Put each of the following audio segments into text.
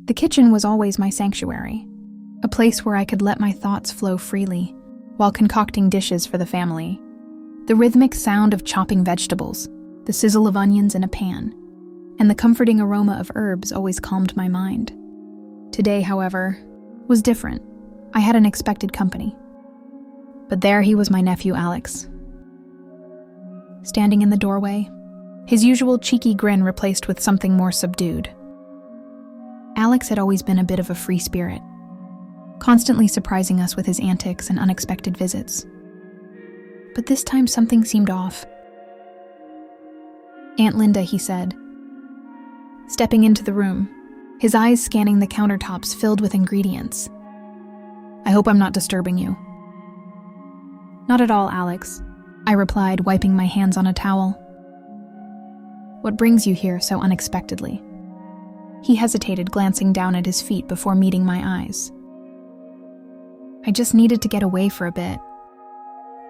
The kitchen was always my sanctuary, a place where I could let my thoughts flow freely while concocting dishes for the family. The rhythmic sound of chopping vegetables, the sizzle of onions in a pan, and the comforting aroma of herbs always calmed my mind. Today, however, was different. I had unexpected company. But there he was, my nephew Alex. Standing in the doorway, his usual cheeky grin replaced with something more subdued. Alex had always been a bit of a free spirit, constantly surprising us with his antics and unexpected visits. But this time something seemed off. "Aunt Linda," he said, stepping into the room, his eyes scanning the countertops filled with ingredients. "I hope I'm not disturbing you." "Not at all, Alex," I replied, wiping my hands on a towel. "What brings you here so unexpectedly?" He hesitated, glancing down at his feet before meeting my eyes. "I just needed to get away for a bit.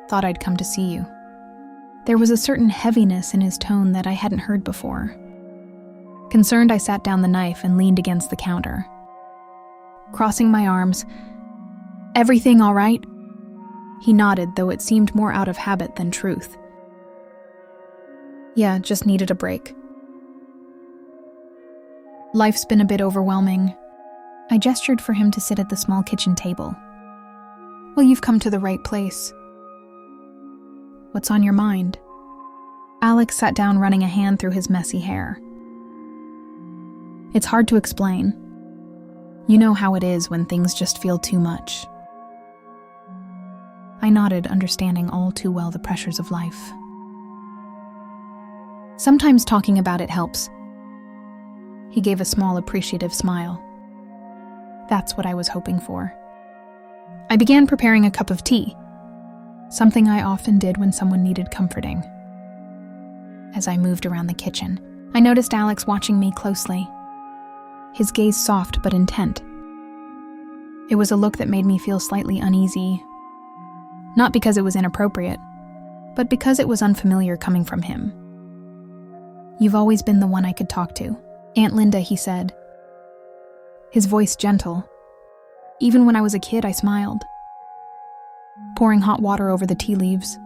Thought I'd come to see you." There was a certain heaviness in his tone that I hadn't heard before. Concerned, I sat down the knife and leaned against the counter. Crossing my arms, "Everything all right?" He nodded, though it seemed more out of habit than truth. "Yeah, just needed a break. Life's been a bit overwhelming." I gestured for him to sit at the small kitchen table. "Well, you've come to the right place. What's on your mind?" Alex sat down, running a hand through his messy hair. "It's hard to explain. You know how it is when things just feel too much." I nodded, understanding all too well the pressures of life. "Sometimes talking about it helps." He gave a small, appreciative smile. That's what I was hoping for. I began preparing a cup of tea, something I often did when someone needed comforting. As I moved around the kitchen, I noticed Alex watching me closely, his gaze soft but intent. It was a look that made me feel slightly uneasy, not because it was inappropriate, but because it was unfamiliar coming from him. "You've always been the one I could talk to, Aunt Linda," he said, his voice gentle. Even when I was a kid, I smiled, pouring hot water over the tea leaves.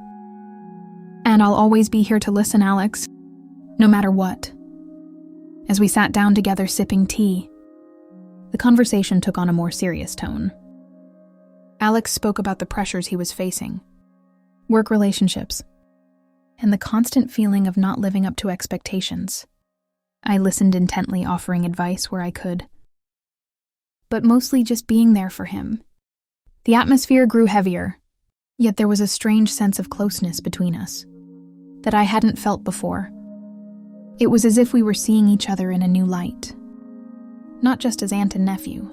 "And I'll always be here to listen, Alex, no matter what." As we sat down together sipping tea, the conversation took on a more serious tone. Alex spoke about the pressures he was facing, work relationships, and the constant feeling of not living up to expectations. I listened intently, offering advice where I could, but mostly just being there for him. The atmosphere grew heavier, yet there was a strange sense of closeness between us that I hadn't felt before. It was as if we were seeing each other in a new light, not just as aunt and nephew,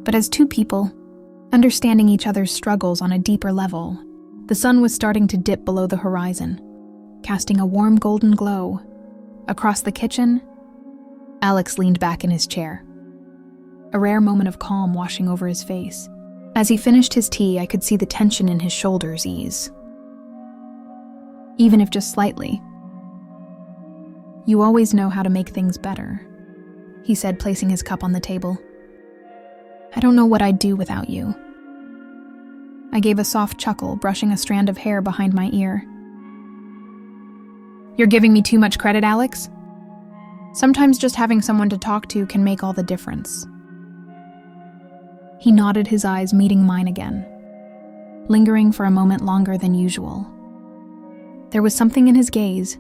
but as two people, understanding each other's struggles on a deeper level. The sun was starting to dip below the horizon, casting a warm golden glow. Across the kitchen, Alex leaned back in his chair, a rare moment of calm washing over his face. As he finished his tea, I could see the tension in his shoulders ease, even if just slightly. "You always know how to make things better," he said, placing his cup on the table. "I don't know what I'd do without you." I gave a soft chuckle, brushing a strand of hair behind my ear. "You're giving me too much credit, Alex? Sometimes just having someone to talk to can make all the difference." He nodded, his eyes meeting mine again, lingering for a moment longer than usual. There was something in his gaze,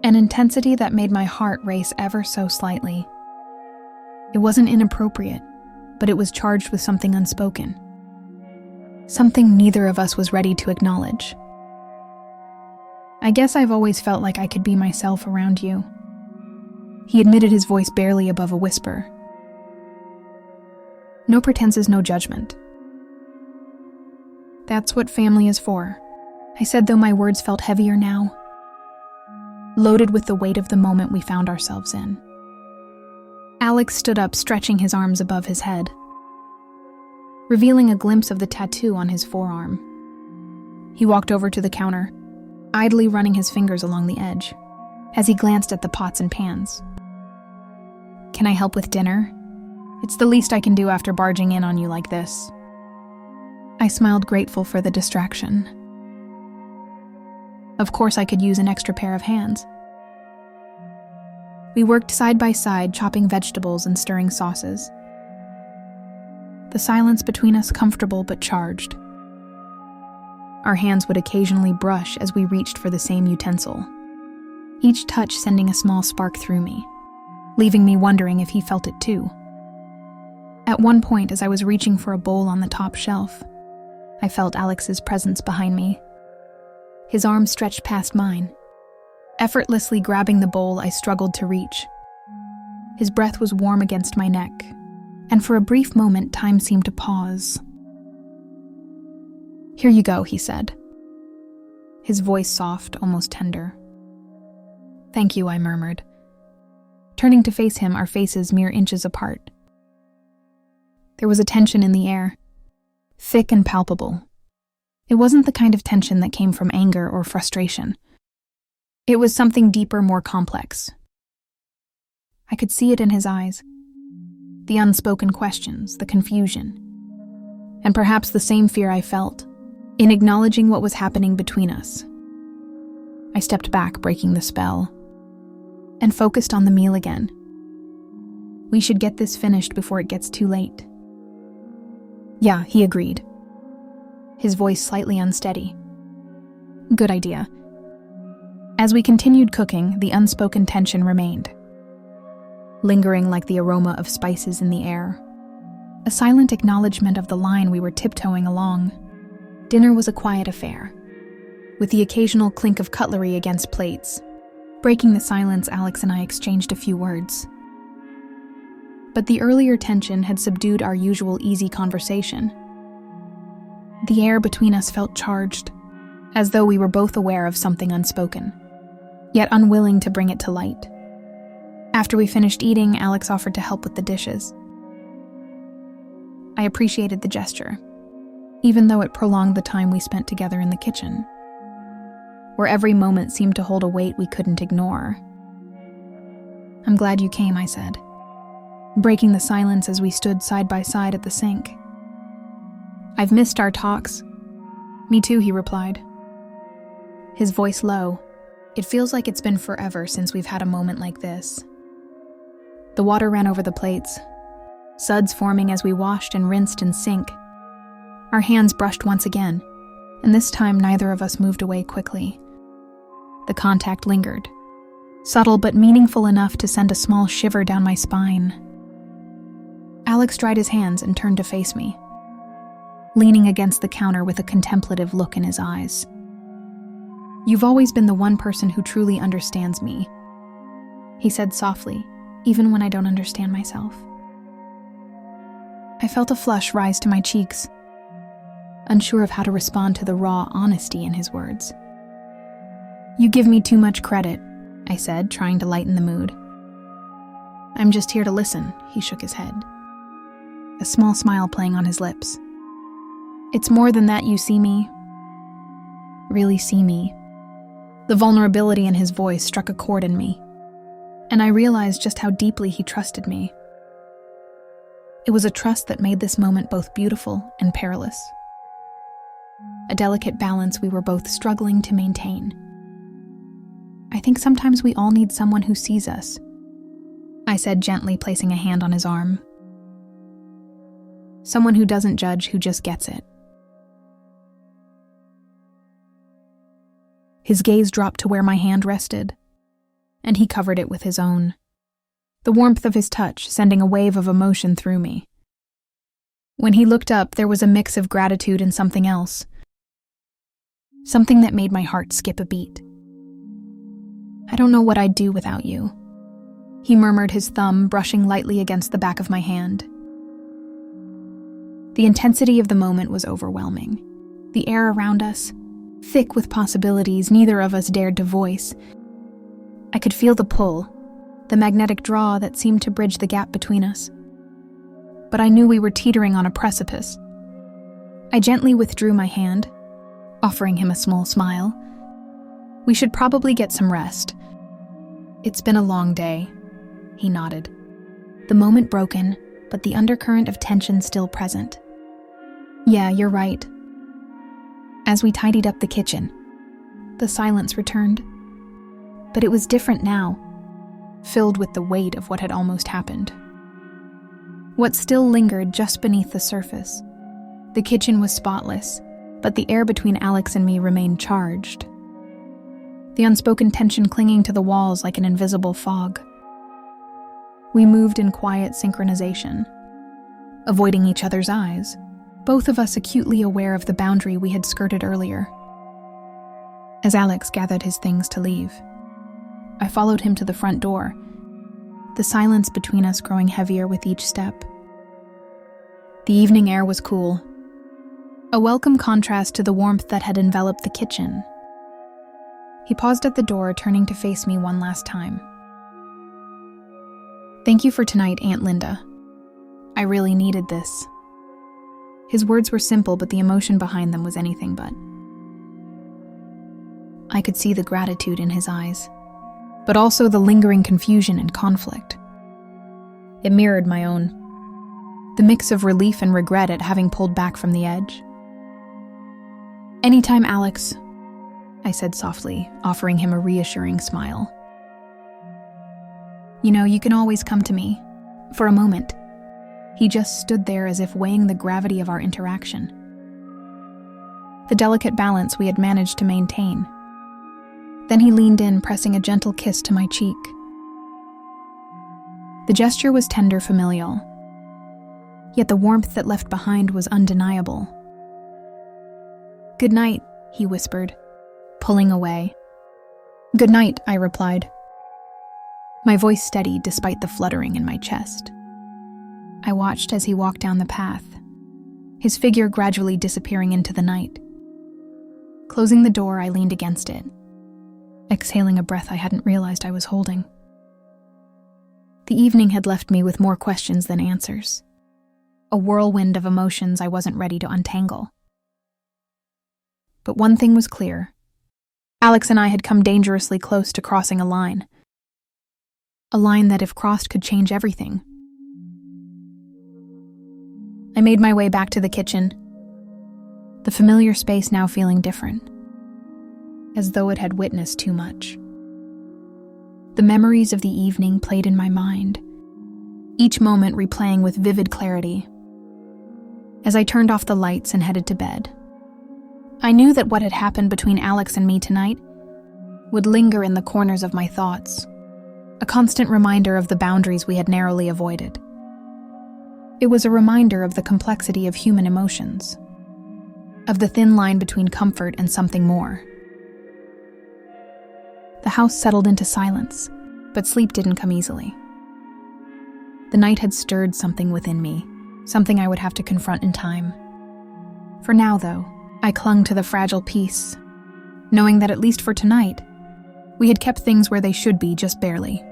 an intensity that made my heart race ever so slightly. It wasn't inappropriate, but it was charged with something unspoken, something neither of us was ready to acknowledge. "I guess I've always felt like I could be myself around you," he admitted, his voice barely above a whisper. "No pretenses, no judgment. That's what family is for," I said, though my words felt heavier now, loaded with the weight of the moment we found ourselves in. Alex stood up, stretching his arms above his head, revealing a glimpse of the tattoo on his forearm. He walked over to the counter, idly running his fingers along the edge, as he glanced at the pots and pans. "Can I help with dinner?" It's the least I can do after barging in on you like this. I smiled, grateful for the distraction. Of course, I could use an extra pair of hands. We worked side by side, chopping vegetables and stirring sauces. The silence between us comfortable but charged. Our hands would occasionally brush as we reached for the same utensil, each touch sending a small spark through me, leaving me wondering if he felt it too. At one point, as I was reaching for a bowl on the top shelf, I felt Alex's presence behind me. His arm stretched past mine. Effortlessly grabbing the bowl I struggled to reach. His breath was warm against my neck, and for a brief moment, time seemed to pause. "Here you go," he said. His voice soft, almost tender. "Thank you," I murmured. Turning to face him, our faces mere inches apart. There was a tension in the air, thick and palpable. It wasn't the kind of tension that came from anger or frustration. It was something deeper, more complex. I could see it in his eyes. The unspoken questions, the confusion, and perhaps the same fear I felt in acknowledging what was happening between us. I stepped back, breaking the spell, and focused on the meal again. We should get this finished before it gets too late. "Yeah," he agreed, his voice slightly unsteady. "Good idea." As we continued cooking, the unspoken tension remained, lingering like the aroma of spices in the air, a silent acknowledgement of the line we were tiptoeing along. Dinner was a quiet affair, with the occasional clink of cutlery against plates. Breaking the silence, Alex and I exchanged a few words. But the earlier tension had subdued our usual easy conversation. The air between us felt charged, as though we were both aware of something unspoken, yet unwilling to bring it to light. After we finished eating, Alex offered to help with the dishes. I appreciated the gesture, even though it prolonged the time we spent together in the kitchen, where every moment seemed to hold a weight we couldn't ignore. "I'm glad you came," I said, breaking the silence as we stood side by side at the sink. "I've missed our talks." "Me too," he replied, his voice low. "It feels like it's been forever since we've had a moment like this." The water ran over the plates, suds forming as we washed and rinsed in sink. Our hands brushed once again, and this time neither of us moved away quickly. The contact lingered, subtle but meaningful enough to send a small shiver down my spine. Alex dried his hands and turned to face me, leaning against the counter with a contemplative look in his eyes. "You've always been the one person who truly understands me," he said softly, "even when I don't understand myself." I felt a flush rise to my cheeks, unsure of how to respond to the raw honesty in his words. "You give me too much credit," I said, trying to lighten the mood. "I'm just here to listen," he shook his head, a small smile playing on his lips. "It's more than that. You see me. Really see me." The vulnerability in his voice struck a chord in me, and I realized just how deeply he trusted me. It was a trust that made this moment both beautiful and perilous, a delicate balance we were both struggling to maintain. "I think sometimes we all need someone who sees us," I said, gently placing a hand on his arm. "Someone who doesn't judge, who just gets it." His gaze dropped to where my hand rested, and he covered it with his own, the warmth of his touch sending a wave of emotion through me. When he looked up, there was a mix of gratitude and something else, something that made my heart skip a beat. "I don't know what I'd do without you," he murmured, his thumb brushing lightly against the back of my hand. The intensity of the moment was overwhelming. The air around us, thick with possibilities neither of us dared to voice. I could feel the pull, the magnetic draw that seemed to bridge the gap between us. But I knew we were teetering on a precipice. I gently withdrew my hand, offering him a small smile. "We should probably get some rest." "It's been a long day," he nodded, the moment broken but the undercurrent of tension still present. Yeah, you're right. As we tidied up the kitchen, the silence returned. But it was different now, filled with the weight of what had almost happened. What still lingered just beneath the surface. The kitchen was spotless, but the air between Alex and me remained charged. The unspoken tension clinging to the walls like an invisible fog. We moved in quiet synchronization, avoiding each other's eyes, both of us acutely aware of the boundary we had skirted earlier. As Alex gathered his things to leave, I followed him to the front door, the silence between us growing heavier with each step. The evening air was cool, a welcome contrast to the warmth that had enveloped the kitchen. He paused at the door, turning to face me one last time. Thank you for tonight, Aunt Linda. I really needed this. His words were simple, but the emotion behind them was anything but. I could see the gratitude in his eyes, but also the lingering confusion and conflict. It mirrored my own. The mix of relief and regret at having pulled back from the edge. Anytime, Alex, I said softly, offering him a reassuring smile. You know, you can always come to me. For a moment. He just stood there as if weighing the gravity of our interaction. The delicate balance we had managed to maintain. Then he leaned in, pressing a gentle kiss to my cheek. The gesture was tender, familial. Yet the warmth that left behind was undeniable. Good night, he whispered, pulling away. Good night, I replied. My voice steadied despite the fluttering in my chest. I watched as he walked down the path, his figure gradually disappearing into the night. Closing the door, I leaned against it, exhaling a breath I hadn't realized I was holding. The evening had left me with more questions than answers, a whirlwind of emotions I wasn't ready to untangle. But one thing was clear. Alex and I had come dangerously close to crossing a line that if crossed could change everything. I made my way back to the kitchen, the familiar space now feeling different, as though it had witnessed too much. The memories of the evening played in my mind, each moment replaying with vivid clarity. As I turned off the lights and headed to bed, I knew that what had happened between Alex and me tonight would linger in the corners of my thoughts, a constant reminder of the boundaries we had narrowly avoided. It was a reminder of the complexity of human emotions, of the thin line between comfort and something more. The house settled into silence, but sleep didn't come easily. The night had stirred something within me, something I would have to confront in time. For now, though, I clung to the fragile peace, knowing that at least for tonight, we had kept things where they should be, just barely.